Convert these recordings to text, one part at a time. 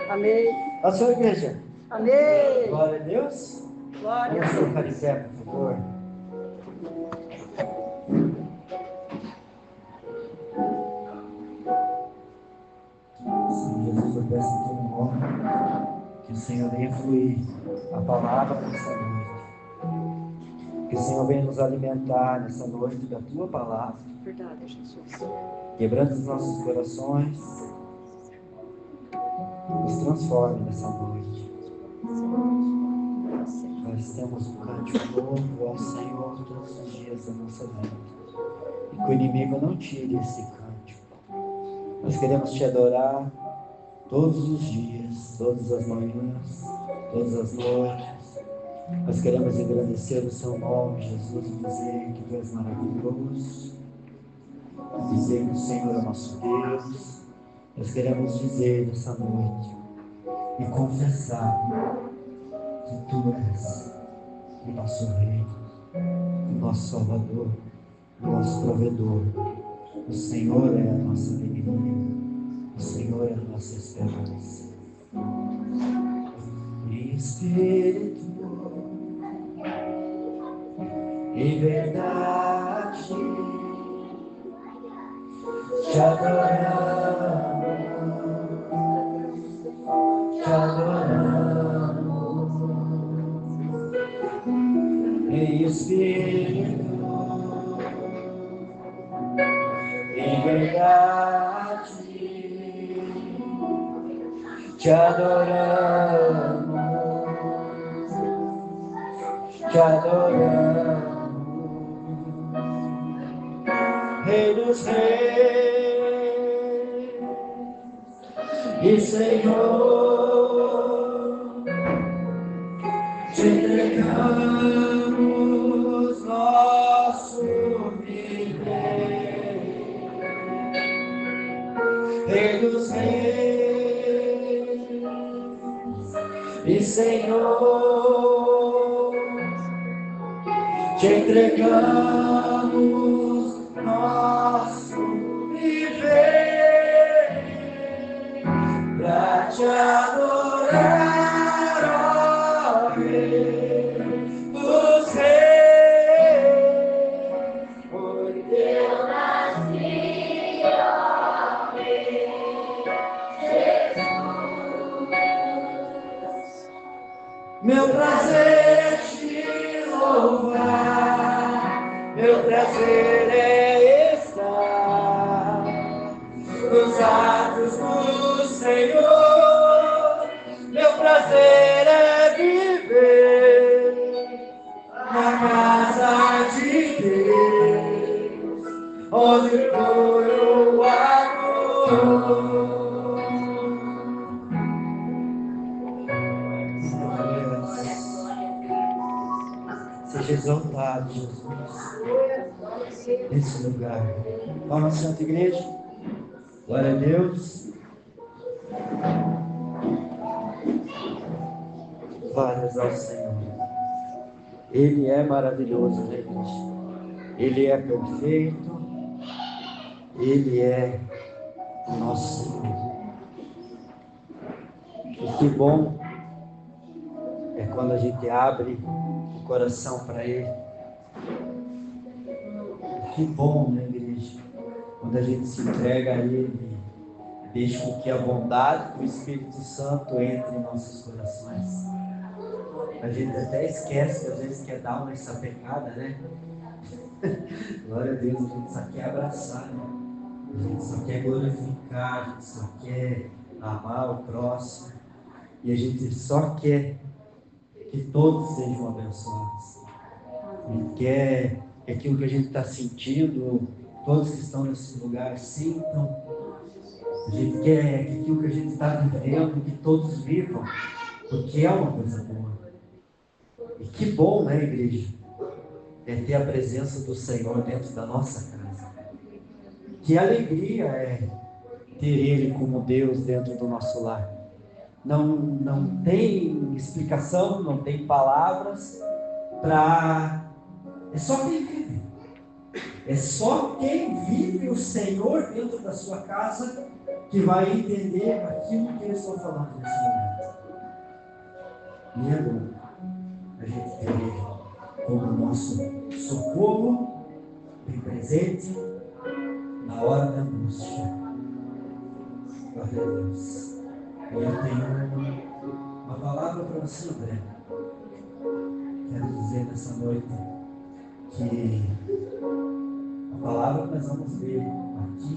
Amém. A sua igreja. Amém. Glória a Deus. Glória a Vamos Deus. ficar em pé, por favor. Senhor Jesus, eu peço em teu nome que o Senhor venha fluir a palavra nessa noite. Que o Senhor venha nos alimentar nessa noite da tua palavra. Verdade, Jesus. Quebrando os nossos corações. Nos transforme nessa noite. Nós temos um cântico novo ao Senhor todos os dias da nossa vida. E que o inimigo não tire esse cântico. Nós queremos te adorar todos os dias, todas as manhãs, todas as noites. Nós queremos agradecer o seu nome, Jesus, e dizer que tu és maravilhoso. Dizer que o Senhor é nosso Deus. Nós queremos dizer nessa noite e confessar que tu és o nosso Rei, o nosso Salvador, o nosso provedor. O Senhor é a nossa alegria, o Senhor é a nossa esperança. Espírito e verdade, te adoramos, te adoramos. Em espírito e verdade, te adoramos, te adoramos. Rei dos reis e Senhor, te entregamos nosso viver. Rei dos reis e Senhor, te entregamos nosso viver pra te adorar, ó Rei dos reis. Por teu nasci, ó Rei Jesus. Meu prazer é te louvar, meu prazer é estar nos atos do Senhor. Meu prazer é viver na casa de Deus, onde flui o amor. Seja exaltado, Jesus, nesse lugar. Vamos, Santa Igreja. Glória a Deus. Glórias ao Senhor. Ele é maravilhoso, né, igreja? Ele é perfeito. Ele é o nosso Senhor. E que bom é quando a gente abre o coração para Ele. Que bom, né, igreja? Quando a gente se entrega a Ele, deixa com que a bondade do Espírito Santo entre em nossos corações. A gente até esquece que às vezes quer dar uma sapecada, né? Glória a Deus, a gente só quer abraçar, né? A gente só quer glorificar, a gente só quer amar o próximo. E a gente só quer que todos sejam abençoados. E quer que aquilo que a gente está sentindo, todos que estão nesse lugar sintam. A gente quer que aquilo que a gente está vivendo, que todos vivam, porque é uma coisa boa. E que bom, né, igreja? É ter a presença do Senhor dentro da nossa casa. Que alegria é ter Ele como Deus dentro do nosso lar. Não tem explicação, não tem palavras para... É só quem vive. É só quem vive o Senhor dentro da sua casa que vai entender aquilo que eu estou falando nesse momento. E é bom a gente ter Ele como nosso socorro bem presente na hora da angústia. Glória a Deus. E eu tenho uma palavra para você, André. Quero dizer nessa noite que a palavra que nós vamos ver aqui,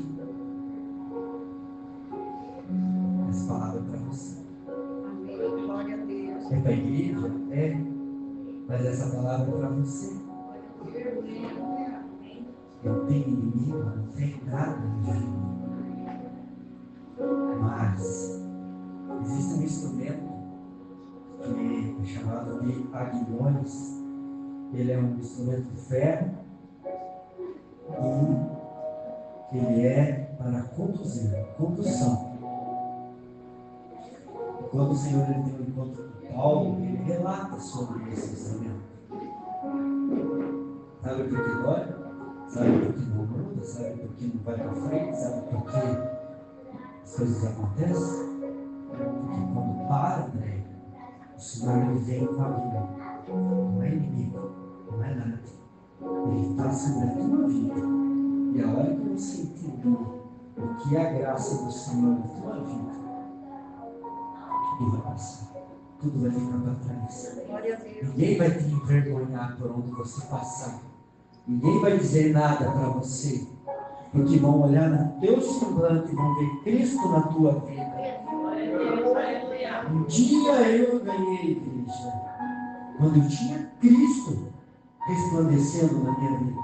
essa palavra é para você. Amém. Glória a Deus. É para a igreja? É. Mas essa palavra é para você. Não tem inimigo, não tem nada de inimigo. Mas existe um instrumento que é chamado de aguilhões. Ele é um instrumento de ferro e ele é para conduzir, condução. E quando o Senhor ele tem um encontro com Paulo, ele relata sobre esse instrumento. Sabe por que dói? Sabe por que não muda? Sabe por que não vai para frente? Sabe por que as coisas acontecem? Porque quando para, André, o Senhor ele vem com a vida. Não é inimigo, não é nada. Ele está sobre a tua vida. E a hora que você entender o que é a graça do Senhor na tua vida, tudo vai passar. Tudo vai ficar para trás. Glória a Deus. Ninguém vai te envergonhar por onde você passar. Ninguém vai dizer nada para você. Porque vão olhar no teu semblante e vão ver Cristo na tua vida. Um dia eu ganhei, igreja, quando eu tinha Cristo resplandecendo na minha vida.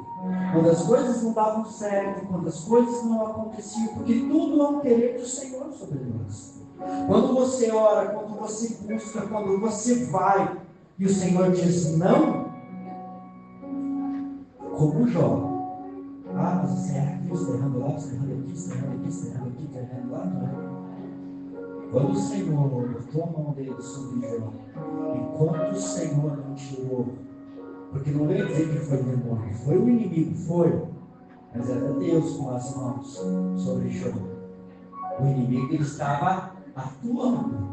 Quando as coisas não davam certo, quando as coisas não aconteciam, porque tudo é um querer do Senhor sobre nós. Quando você ora, quando você busca, quando você vai e o Senhor diz não, como Jó. Ah, mas você erra aqui, você errando lá, você errando aqui, você errando aqui, você errando aqui, você errando lá, não. Quando o Senhor botou a mão dele sobre Jó, enquanto o Senhor não tirou, porque não veio dizer que foi o demônio, foi o inimigo, foi, mas era Deus com as mãos sobre Jó. O inimigo ele estava atuando,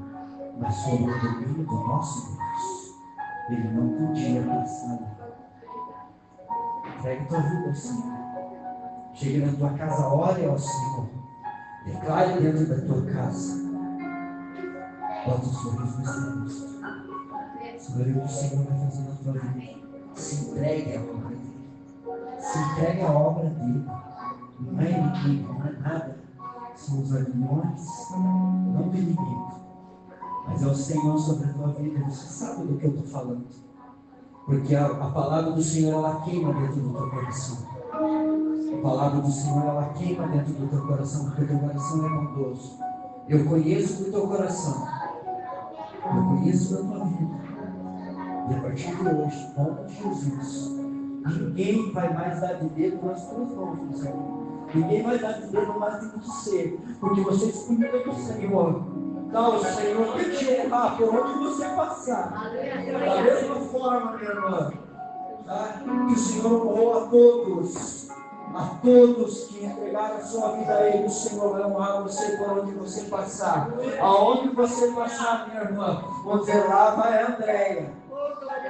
mas sob o domínio do nosso Deus. Ele não podia passar. Entregue tua vida ao Senhor. Chegue na tua casa, ore ao Senhor. Declare dentro da tua casa. Bota um sorriso nesse rosto. Senhor, o Senhor vai fazer na tua vida. Se entregue à obra dele. Se entregue à obra dele. Não é inimigo, não é nada. São os aguilhões, não do inimigo. Mas é o Senhor sobre a tua vida. Você sabe do que eu estou falando. Porque a palavra do Senhor, ela queima dentro do teu coração. A palavra do Senhor, ela queima dentro do teu coração, porque o teu coração é bondoso. Eu conheço do teu coração. Eu conheço da tua vida. E a partir de hoje, em nome de Jesus, ninguém vai mais dar de dedo nas tuas mãos, meu Senhor. Ninguém vai dar de dedo mais de você, porque você escolheu do Senhor. Então, o Senhor vai te honrar por onde você passar. Da mesma forma, minha irmã, tá? Que o Senhor honrou a todos que entregaram a sua vida a Ele. O Senhor vai honrar você por onde você passar. Aonde você passar, minha irmã, vou dizer, lá vai a Andréia.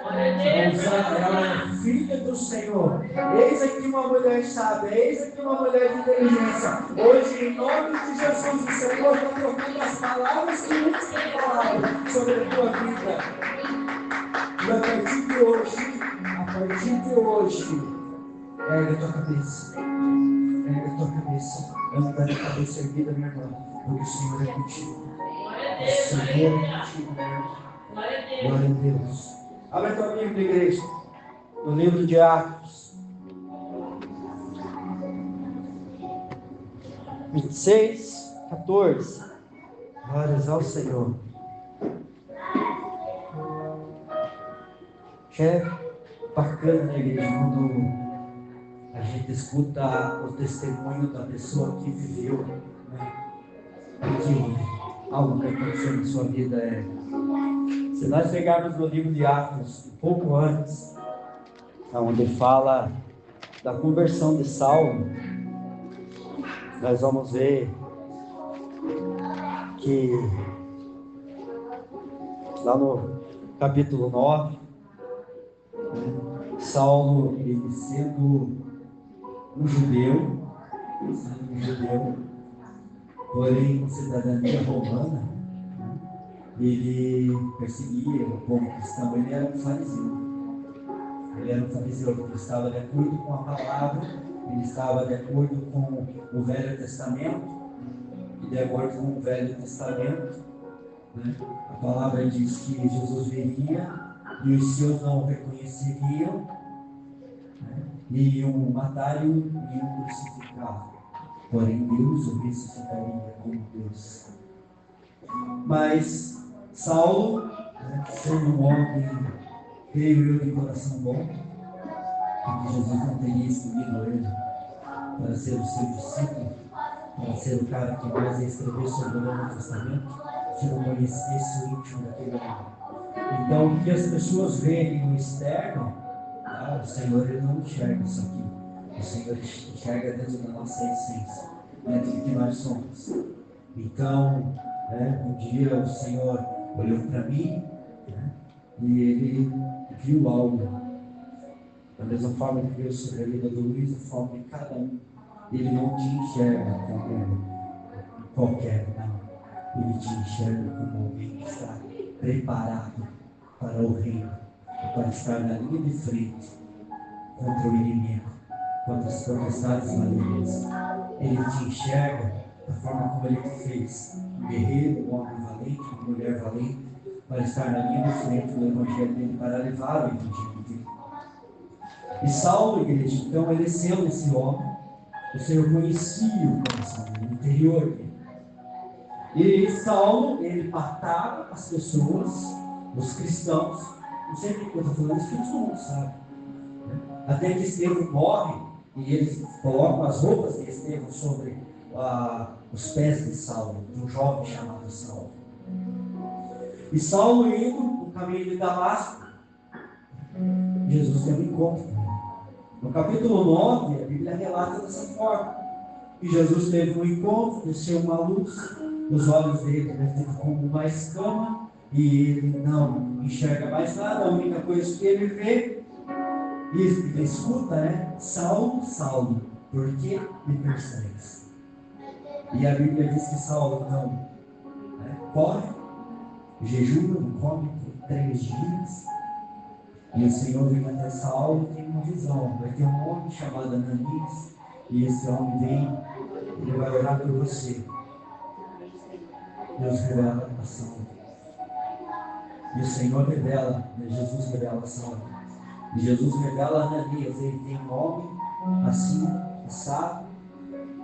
Ela é filha do Senhor. Eis aqui uma mulher sábia, eis aqui uma mulher de inteligência. Hoje, em nome de Jesus, o Senhor está trocando as palavras que muitos têm falado sobre a tua vida. E a partir de hoje, ergue a tua cabeça. Ergue a tua cabeça. Anda na cabeça erguida, minha irmã, porque o Senhor é contigo. O Senhor é contigo, minha irmã. Glória a Deus. Abre a tua Bíblia, igreja, no livro de Atos 26, 14. Glórias ao Senhor. É bacana, né, igreja, quando a gente escuta o testemunho da pessoa que viveu, né? Porque algo que aconteceu na sua vida se nós pegarmos no livro de Atos, um pouco antes, onde fala da conversão de Saulo, nós vamos ver que lá no capítulo 9, Saulo, ele sendo um judeu, porém com cidadania romana, ele perseguia o povo cristão. Ele era um fariseu. Ele estava de acordo com a palavra, ele estava de acordo com o Velho Testamento, e de acordo com o Velho Testamento, né, a palavra diz que Jesus viria e os seus não o reconheceriam, né, e iam matar e iam crucificá-lo. Porém, Deus o ressuscitaria como Deus. Mas Saulo, né, sendo um homem, creio eu, de coração bom, porque Jesus não teria escolhido ele para ser o seu discípulo, para ser o cara que mais ia escrever sobre o Novo Testamento, se não conhecesse o íntimo daquele homem. Então, o que as pessoas veem no externo, o Senhor ele não enxerga isso aqui. O Senhor enxerga dentro da nossa essência, dentro do que nós somos. Então, um dia o Senhor olhou para mim, né, e ele viu algo. Da mesma forma que veio sobre a vida do Luiz, a forma de cada um. Ele não te enxerga como qualquer, não. Ele te enxerga como alguém que está preparado para o reino, para estar na linha de frente contra o inimigo, contra as potestades malignas. Ele te enxerga da forma como ele te fez, um guerreiro, um homem valente, uma mulher valente, para estar na linha de frente do evangelho dele, para levar o evangelho dele. E Saulo, igreja, então, ele sendo esse homem, o Senhor conhecia o coração dele, o interior dele. E Saulo, ele matava as pessoas, os cristãos. Não sei por que eu estou falando isso, porque todo mundo sabe. Até que Estevão morre, e eles colocam as roupas de Estevão sobre os pés de Saulo, de um jovem chamado Saulo. E Saulo indo no caminho de Damasco, Jesus teve um encontro com ele. No capítulo 9, a Bíblia relata dessa forma. E Jesus teve um encontro, desceu uma luz, os olhos dele ficam como uma escama, e ele não enxerga mais nada. A única coisa que ele vê, e ele escuta, Saulo, Saulo, por que me persegues? E a Bíblia diz que Saulo então corre, jejua, não come por 3 dias. E o Senhor vem até Saulo e tem uma visão. Vai ter um homem chamado Ananias, e esse homem vem, ele vai orar por você. Deus revela a Saulo. E o Senhor revela, Jesus revela a Saulo. E Jesus revela a Ananias, ele tem um homem assim, assado,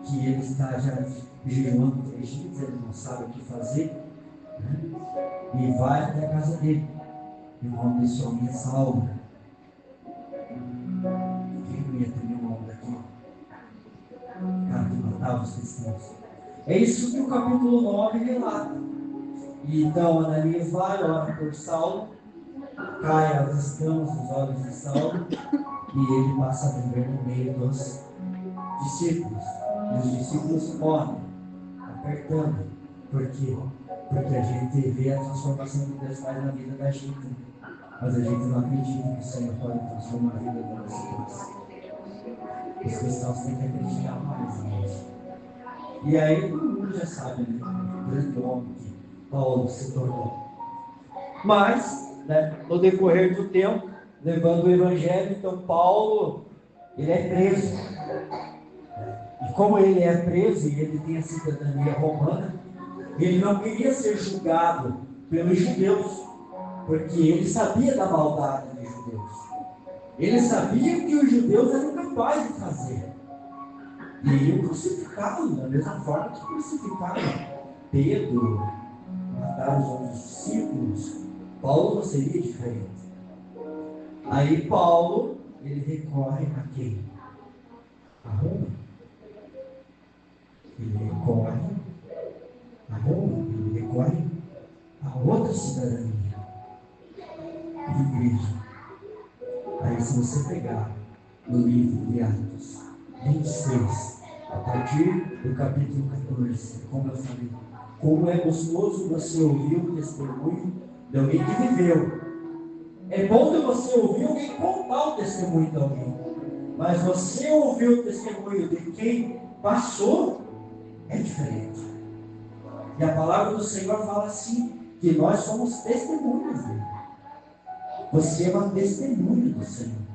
que ele está já jejuando 3 dias, ele não sabe o que fazer, e vai até a casa dele. E o nome desse homem é Saulo. Quem não ia ter um homem daqui? Cara que matava os cristãos. É isso que o capítulo 9 relata. E então Ananias vai, ora por Saulo, cai as escamas dos olhos de Saulo, e ele passa a viver no meio dos discípulos. E os discípulos morrem, apertando. Por quê? Porque a gente vê a transformação que Deus faz na vida da gente, mas a gente não acredita que o Senhor pode transformar a vida da nossa classe. Os cristãos têm que acreditar mais, gente. E aí todo mundo já sabe, o grande homem que Paulo se tornou. Mas, no decorrer do tempo, levando o evangelho, então Paulo, ele é preso. E como ele é preso e ele tem a cidadania romana, ele não queria ser julgado pelos judeus, porque ele sabia da maldade dos judeus. Ele sabia que os judeus eram capazes de fazer. E iriam crucificá-lo da mesma forma que crucificaram Pedro, mataram os outros discípulos. Paulo não seria diferente. Aí Paulo, ele recorre a quem? A Roma. Ele recorre a Roma, ele recorre a outra cidadania. Igreja. Aí se você pegar no livro de Atos 26, a partir do capítulo 14, como eu falei, Como é gostoso você ouvir o testemunho de alguém que viveu. É bom de você ouvir alguém contar o testemunho de alguém. Mas você ouvir o testemunho de quem passou é diferente. E a palavra do Senhor fala assim, que nós somos testemunhas dele. Você é uma testemunha do Senhor.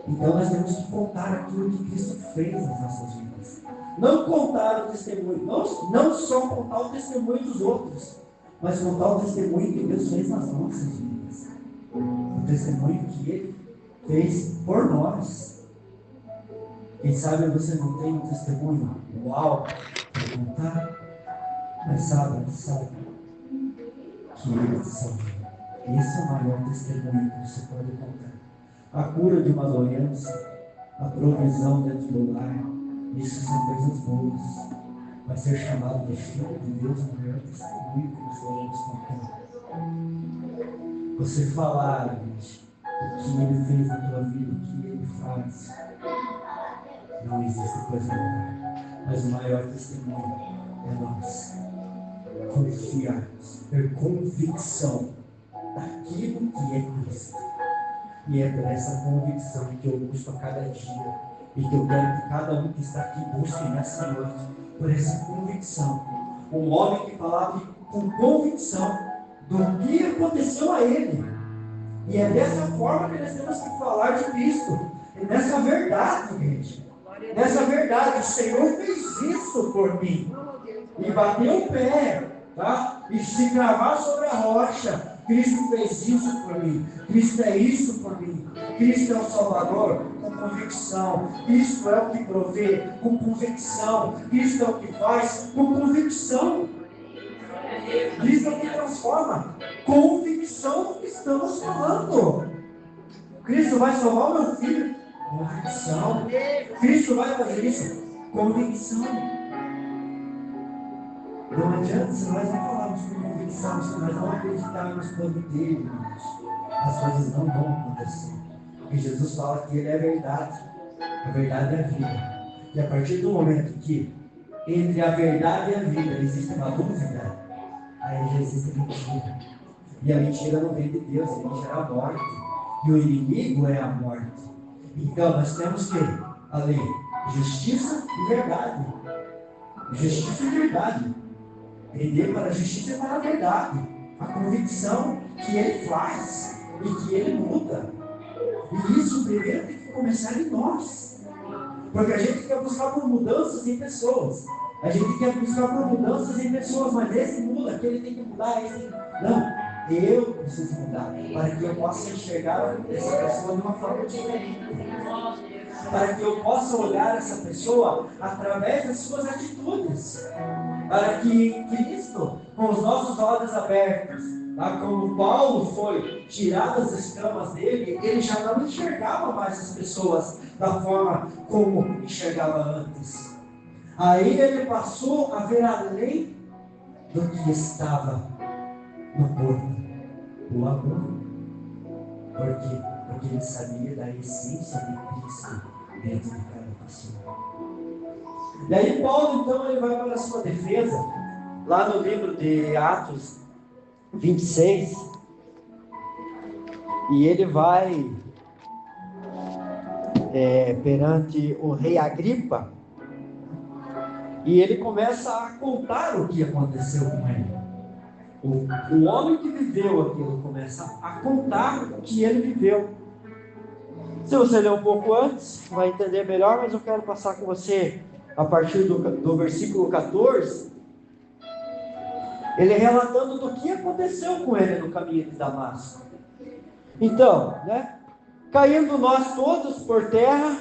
Então nós temos que contar aquilo que Cristo fez nas nossas vidas. Não contar o testemunho, não só contar o testemunho dos outros, mas contar o testemunho que Deus fez nas nossas vidas. O testemunho que Ele fez por nós. Quem sabe você não tem um testemunho uau para contar, mas sabe que Ele te salvou. Esse é o maior testemunho que você pode contar. A cura de uma doença, a provisão dentro do lar, isso são coisas boas. Mas ser chamado de filho de Deus é o maior testemunho que nós podemos contar. Você falar, gente, o que Ele fez na tua vida, o que Ele faz. Não existe coisa maior. Mas o maior testemunho é nós. Confiarmos, ter convicção daquilo que é Cristo. E é por essa convicção que eu busco a cada dia. E que eu quero que cada um que está aqui busque nessa noite. Por essa convicção. Um homem que falava com convicção do que aconteceu a ele. E é dessa forma que nós temos que falar de Cristo. E nessa verdade, gente. Nessa verdade, o Senhor fez isso por mim. E bateu o pé, tá? E se cravar sobre a rocha. Cristo fez isso por mim. Cristo é isso por mim. Cristo é o Salvador com convicção. Cristo é o que provê com convicção. Cristo é o que faz com convicção. Cristo é o que transforma. Convicção que estamos falando. Cristo vai salvar o meu filho. Convicção. Cristo vai fazer isso. Convicção. Não adianta se nós não falarmos com convicção, se nós não acreditarmos no plano dele, as coisas não vão acontecer. Porque Jesus fala que Ele é a verdade é a vida. E a partir do momento que entre a verdade e a vida existe uma dúvida, aí já existe mentira. E a mentira não vem de Deus, ele gera a morte. E o inimigo é a morte. Então nós temos que a lei, justiça e verdade. Justiça e verdade. Prender para a justiça e para a verdade. A convicção que Ele faz e que Ele muda. E isso primeiro tem que começar em nós. Porque a gente quer buscar por mudanças em pessoas. A gente quer buscar por mudanças em pessoas, mas esse muda, aquele tem que mudar, esse... Não, eu preciso mudar, para que eu possa enxergar essa pessoa de uma forma diferente. Para que eu possa olhar essa pessoa através das suas atitudes. Para que Cristo, com os nossos olhos abertos, tá? Como Paulo foi tirado as escamas dele, ele já não enxergava mais as pessoas da forma como enxergava antes. Aí ele passou a ver além do que estava no corpo, o amor. Por quê? Porque ele sabia da essência de Cristo dentro de cada pessoa. E aí Paulo então ele vai para a sua defesa, lá no livro de Atos 26, e ele vai perante o rei Agripa, e ele começa a contar o que aconteceu com ele. O homem que viveu aquilo começa a contar o que ele viveu. Se você ler um pouco antes, vai entender melhor, mas eu quero passar com você a partir do versículo 14, ele relatando do que aconteceu com ele no caminho de Damasco. Então, caindo nós todos por terra,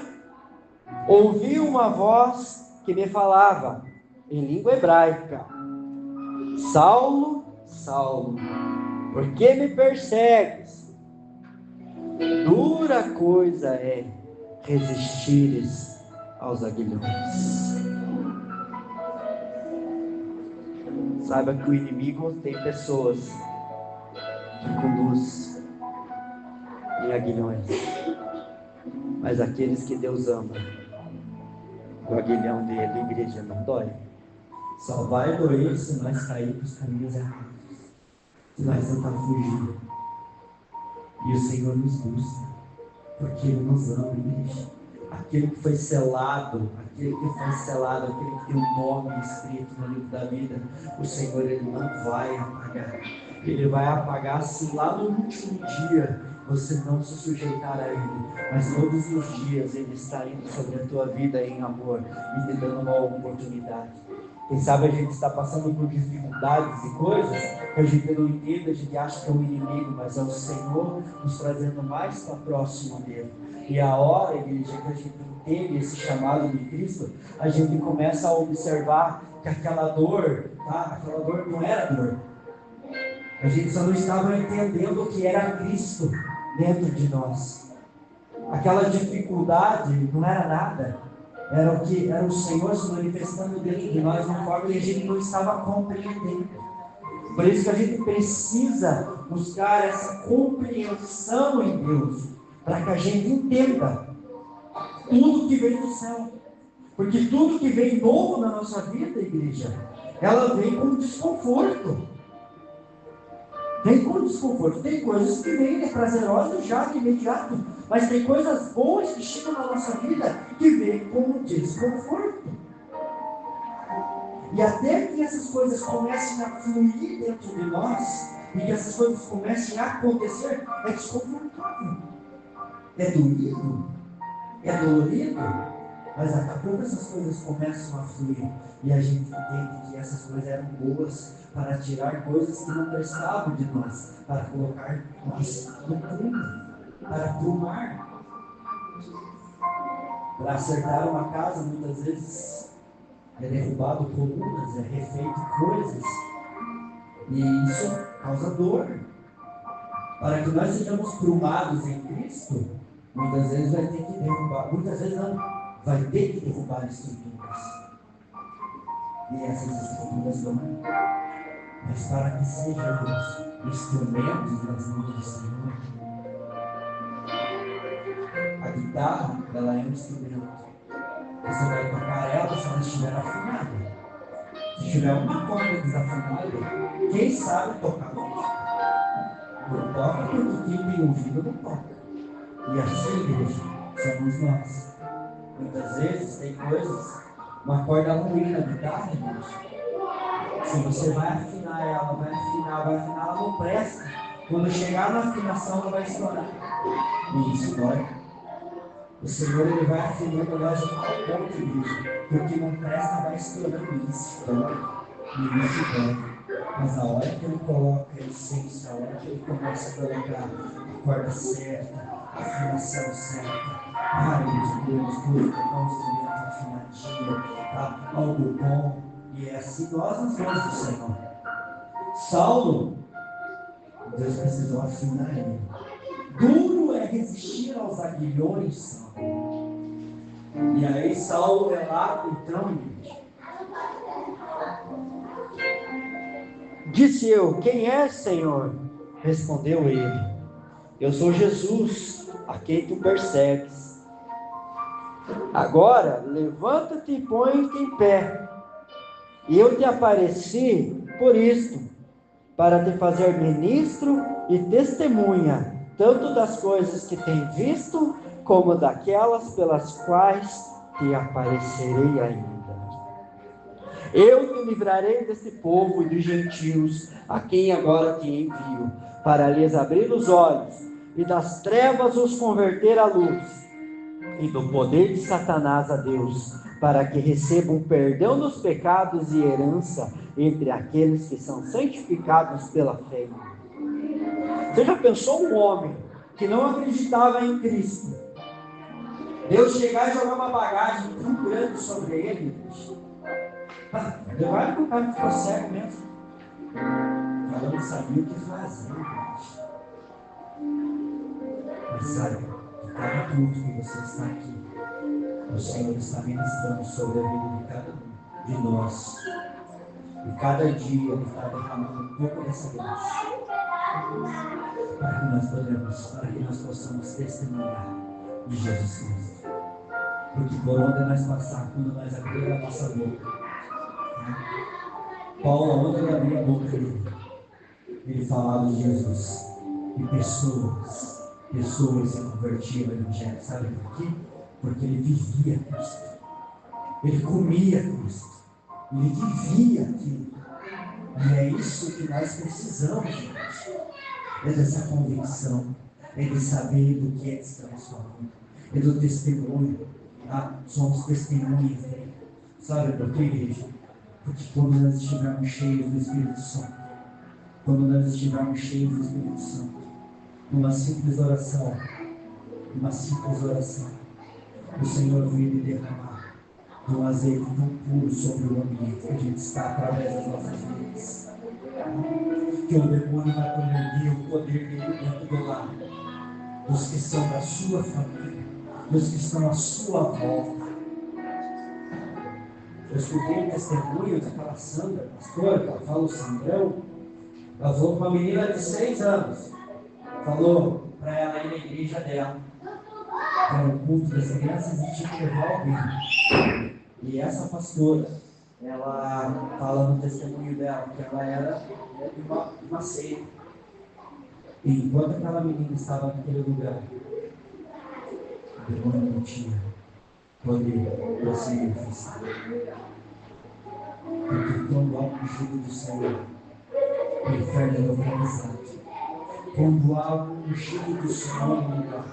ouvi uma voz que me falava em língua hebraica: Saulo, Saulo, por que me persegues? Dura coisa é resistires aos aguilhões. Saiba que o inimigo tem pessoas que conduz em aguilhões, mas aqueles que Deus ama, o aguilhão dele, igreja, não dói. Só vai doer se nós cairmos os caminhos errados, se nós tentar fugir. E o Senhor nos busca, porque Ele nos ama, igreja. Aquele que foi selado, aquele que tem um nome escrito no livro da vida, o Senhor, Ele não vai apagar. Ele vai apagar se lá no último dia você não se sujeitar a Ele, mas todos os dias Ele está indo sobre a tua vida em amor e te dando uma oportunidade. Quem sabe a gente está passando por dificuldades e coisas que a gente não entende, a gente acha que é um inimigo, mas é o Senhor nos trazendo mais para próximo dele. E a hora, igreja, que a gente entende esse chamado de Cristo, a gente começa a observar que aquela dor, tá? Aquela dor não era dor. A gente só não estava entendendo o que era Cristo dentro de nós. Aquela dificuldade não era nada. Era o Senhor se manifestando dentro de nós de uma forma que a gente não estava compreendendo. Por isso que a gente precisa buscar essa compreensão em Deus, para que a gente entenda tudo que vem do céu. Porque tudo que vem novo na nossa vida, igreja, ela vem com desconforto. Vem com desconforto. Tem coisas que vêm prazerosas já de imediato, mas tem coisas boas que chegam na nossa vida que vêm com desconforto. E até que essas coisas comecem a fluir dentro de nós, e que essas coisas comecem a acontecer, é desconfortável. É doído, é dolorido, mas daqui a pouco essas coisas começam a fluir e a gente entende que essas coisas eram boas para tirar coisas que não prestavam de nós, para colocar nós no prumo, para aprumar. Para acertar uma casa, muitas vezes é derrubado colunas, é refeito coisas, e isso causa dor. Para que nós sejamos prumados em Cristo, muitas vezes vai ter que derrubar, muitas vezes não, vai ter que derrubar estruturas. E essas estruturas doem. Mas para que sejamos instrumentos nas mãos do Senhor. A guitarra, ela é um instrumento. Você vai tocar ela se ela estiver afinada. Se tiver uma corda desafinada, quem sabe tocar música? Não toca porque quem tem ouvido não toca. E assim, igreja, somos nós. Muitas vezes tem coisas, uma corda ruim na guitarra, irmãos. Se você vai afinar ela, ela não presta. Quando chegar na afinação, ela vai estourar. E isso dói. O Senhor, Ele vai afinando nós a tal ponto, igreja, que o que não presta vai estourando. Isso dói. E isso dói. Mas a hora que Ele coloca a essência, a hora que Ele começa a colocar a corda certa, a afinação certa, de Deus, tudo, tocar um instrumento afinadinho, tá? Algo bom. E é assim nós nas mãos do Senhor. Saulo, Deus precisou afinar ele. Duro é resistir aos aguilhões, Saulo. E aí Saulo relata então, gente. Disse eu, quem é, Senhor? Respondeu ele, eu sou Jesus, a quem tu persegues. Agora, levanta-te e põe-te em pé. E eu te apareci por isto, para te fazer ministro e testemunha, tanto das coisas que tem visto, como daquelas pelas quais te aparecerei ainda. Eu te livrarei desse povo e dos gentios, a quem agora te envio, para lhes abrir os olhos, e das trevas os converter à luz, e do poder de Satanás a Deus, para que recebam perdão dos pecados e herança entre aqueles que são santificados pela fé. Você já pensou um homem que não acreditava em Cristo, Deus chegar e jogar uma bagagem tão grande sobre ele? Levar o cara que ficou cego mesmo. Ela não sabia o que fazer. Mas sabe, de cada culto que você está aqui, o Senhor está ministrando sobre a vida de cada um de nós. E cada dia Ele está derramando um pouco dessa graça. Para que nós possamos testemunhar de Jesus Cristo. Porque por onde nós passar, quando nós abrir a nossa boca, Paulo, onde ele abria a boca dele, ele falava de Jesus. E pessoas se convertiam ao Evangelho. Sabe por quê? Porque ele vivia Cristo. Ele comia Cristo. Ele vivia aquilo. E é isso que nós precisamos, gente. É dessa convicção. É de saber do que estamos falando. É do testemunho. Tá? Somos testemunhas dele. Sabe por quê, igreja? Porque quando nós estivermos cheios do Espírito Santo, numa simples oração, o Senhor veio derramar de um azeite tão puro sobre o ambiente que a gente está através das nossas vidas. Que o demônio vai progredir o poder dele dentro do lar, dos que são da sua família, dos que estão à sua volta. Eu escutei um testemunho daquela Sandra, pastora, que ela fala o Sandrão. Ela falou para uma menina de 6 anos. Falou para ela ir na igreja dela. Que era o culto das crianças e tinha que levar alguém. E essa pastora, ela fala no testemunho dela que ela era de uma seita. E enquanto aquela menina estava naquele lugar, o demônio não tinha poder para se manifestar. Porque quando há um ungido do Senhor, o inferno é localizado. Quando há um ungido do Senhor no lugar,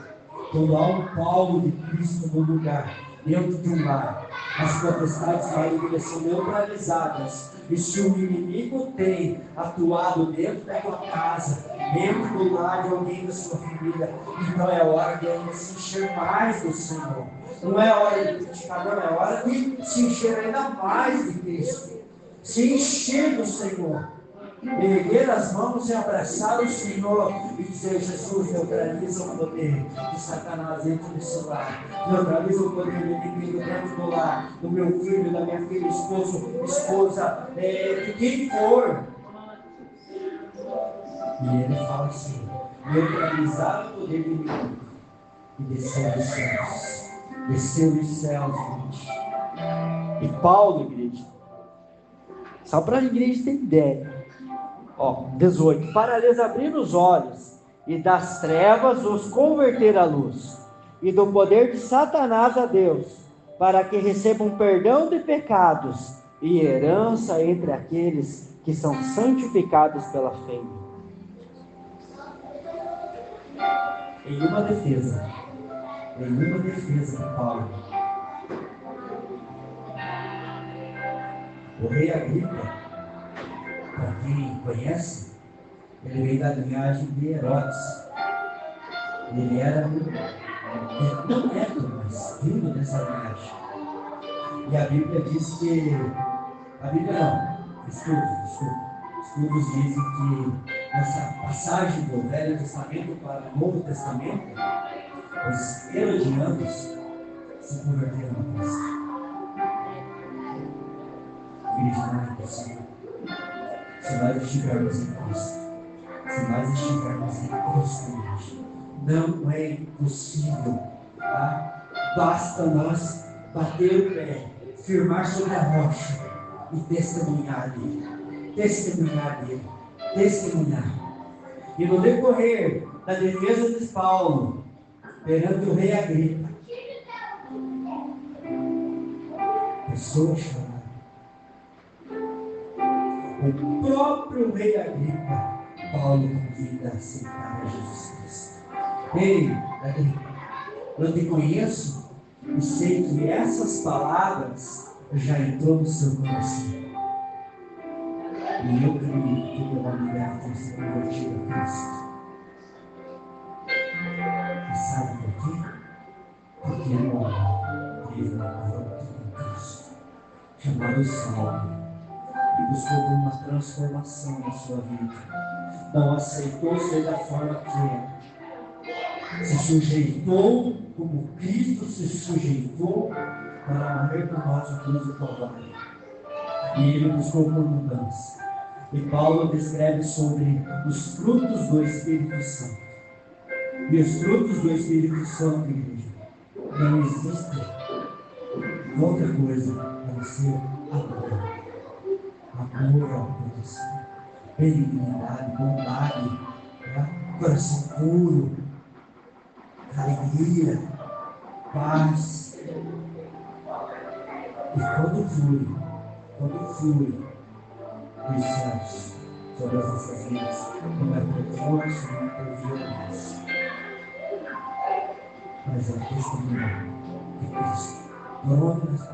quando há um Paulo de Cristo no lugar, dentro de um lar, as potestades malignas são neutralizadas. E se o inimigo tem atuado dentro da tua casa, dentro do lar de alguém da sua família, então é hora de ainda se encher mais do Senhor. Não é hora de criticar, não, é hora de se encher ainda mais de Cristo. Se encher do Senhor. Erguer as mãos e abraçar o Senhor e dizer: Jesus, neutraliza o poder de Satanás dentro do seu lar, neutraliza o poder do inimigo dentro do lar, do meu filho, da minha filha, esposa, de quem for. E ele fala assim: neutralizar o poder do inimigo e descer dos céus, gente. E Paulo, igreja, só para a igreja ter ideia. 18. Para lhes abrir os olhos e das trevas os converter à luz, e do poder de Satanás a Deus, para que recebam perdão de pecados e herança entre aqueles que são santificados pela fé. Em uma defesa de Paulo, o rei Agripa, para quem conhece, ele veio da linhagem de Herodes. Ele era não neto, mas vindo dessa linhagem. E a Bíblia diz que... Estudos dizem que nessa passagem do Velho Testamento para o Novo Testamento, os herodianos se converteram a Cristo. Igreja, não é possível. Se nós estivermos em Cristo, não é impossível, tá? Basta nós bater o pé, firmar sobre a rocha e testemunhar dele. E no decorrer da defesa de Paulo perante o rei Agripa, pessoas choraram. O próprio rei Agripa, Paulo convida a aceitar a Jesus Cristo. Ei, Agripa, eu te conheço e sei que essas palavras já entrou no seu coração. E eu creio que o nome dela tem se convertido a Cristo. E sabe por quê? Porque é um homem teve uma encontro com Cristo, chamado Saulo. E buscou uma transformação na sua vida. Não aceitou ser da forma que era. Se sujeitou como Cristo se sujeitou para morrer por nós na cruz do Calvário. E ele buscou por mudança. E Paulo descreve sobre os frutos do Espírito Santo. E os frutos do Espírito Santo, igreja, não existe outra coisa a não ser amor. amor ao próximo, benignidade, bondade, coração puro, alegria, paz. E quando flui dos céus sobre as nossas vidas, não é por força, não é por violência, mas é testemunho de Cristo. Por onde nós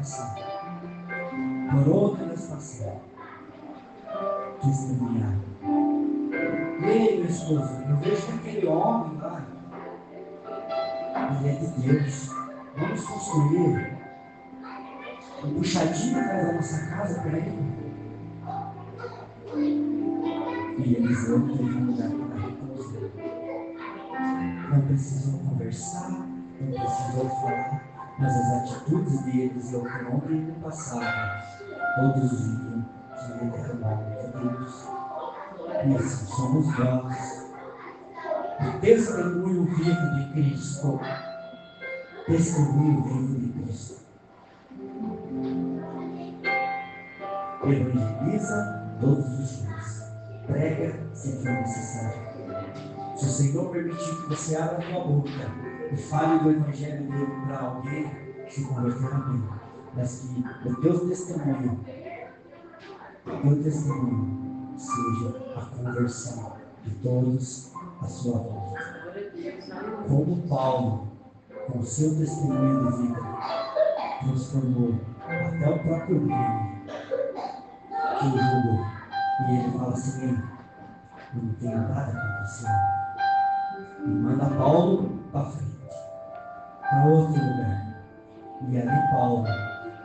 passamos, testemunhar. Ei, meu esposo, eu vejo que aquele homem lá, ele é de Deus. Vamos construir um puxadinho atrás da nossa casa para ele. E eles não teve um lugar para repousar. Não precisam conversar, não precisam falar, mas as atitudes deles e o por onde ele passava, todos viam que ele era o homem de Deus. E assim somos nós. O testemunho vivo de Cristo. Testemunho vivo de Cristo. Evangeliza todos os dias. Prega se for necessário. Se o Senhor permitir que você abra a tua boca e fale do Evangelho dele para alguém, se converter a mim. Mas que o teu testemunho seja a conversão de todos à sua volta. Como Paulo, com o seu testemunho de vida, transformou até o próprio Grêmio que o julgou. E ele fala assim: não tenho nada contra esse homem. E manda Paulo para frente, para outro lugar. E ali Paulo,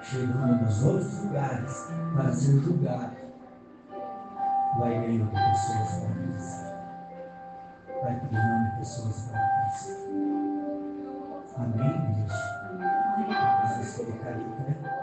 chegando nos outros lugares para ser julgado, vai ganhando pessoas para Cristo. Vai ganhando pessoas para Cristo. Amém, gente? Vocês colocarem, né?